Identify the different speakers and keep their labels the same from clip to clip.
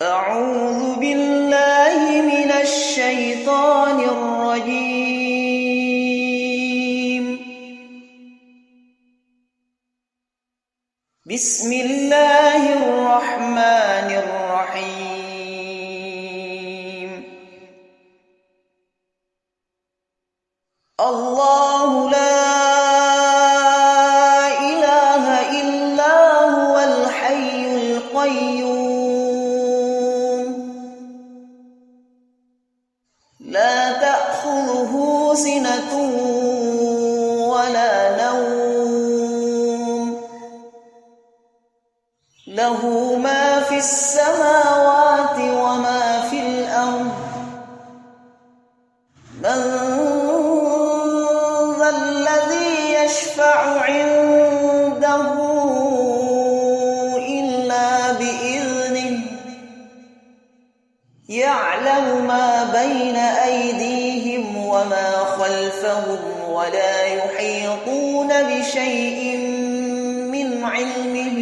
Speaker 1: أعوذ بالله من الشيطان الرجيم. بسم الله الرحمن الرحيم. الله لا إله إلا هو الحي القيوم لا تأخذه سنة ولا نوم له ما في السماوات وما في الأرض من ذا الذي يشفع عنده إلا بإذنه يعلم ما بين أيديهم وما خلفهم ولا يحيطون بشيء من علمه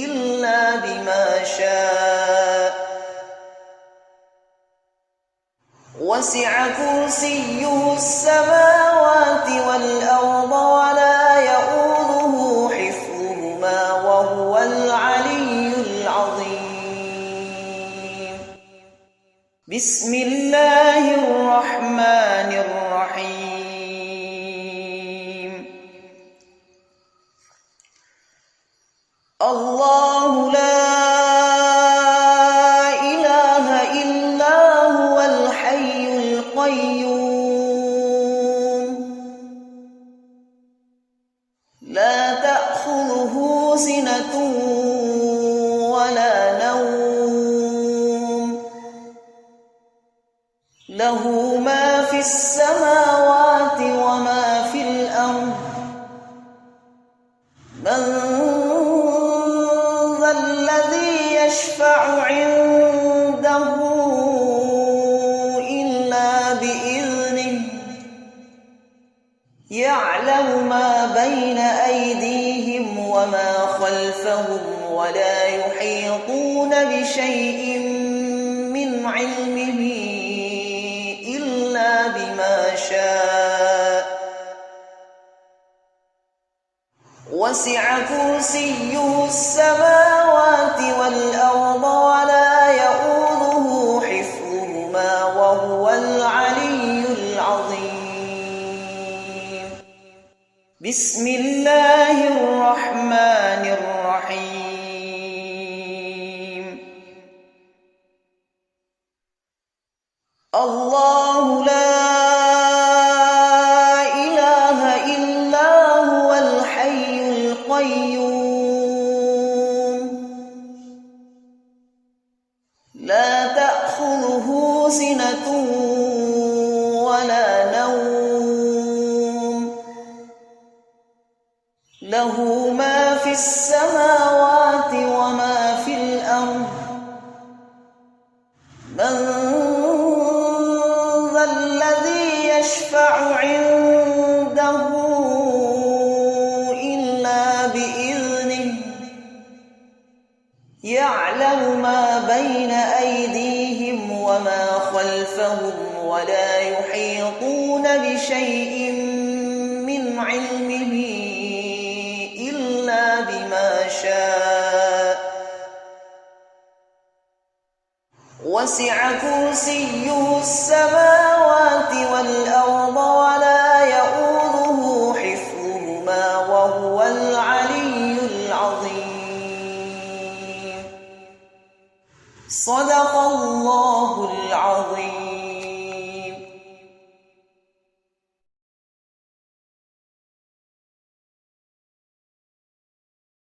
Speaker 1: إلا بما شاء وسع كرسيه السماوات والأرض ولا يؤوده حفظهما وهو العلي العظيم. بسم الله الرحمن الرحيم. الله لا إله إلا هو الحي القيوم لا تأخذه سنة ولا نوم له ما في السماوات وما في الأرض من ذا الذي يشفع عنده إلا بإذنه يعلم ما بين أيديهم وما خلفهم ولا يحيطون بشيء من علمه إلا بما شاء وسع كرسيه السماوات والأرض ولا يؤوده حفظهما وهو العلي العظيم. بسم الله الرحمن الرحيم. الله لا إله إلا هو الحي القيوم لا تأخذه سنة ولا نوم له ما في السماوات وما في الأرض من ذا الذي يشفع عنده إلا بإذنه يعلم ما بين أيديهم وما خلفهم ولا يحيطون بشيء من علمه إلا بما شاء وسع كرسيه السماوات والأرض ولا يؤوده حفظهما وهو العلي العظيم. صدق الله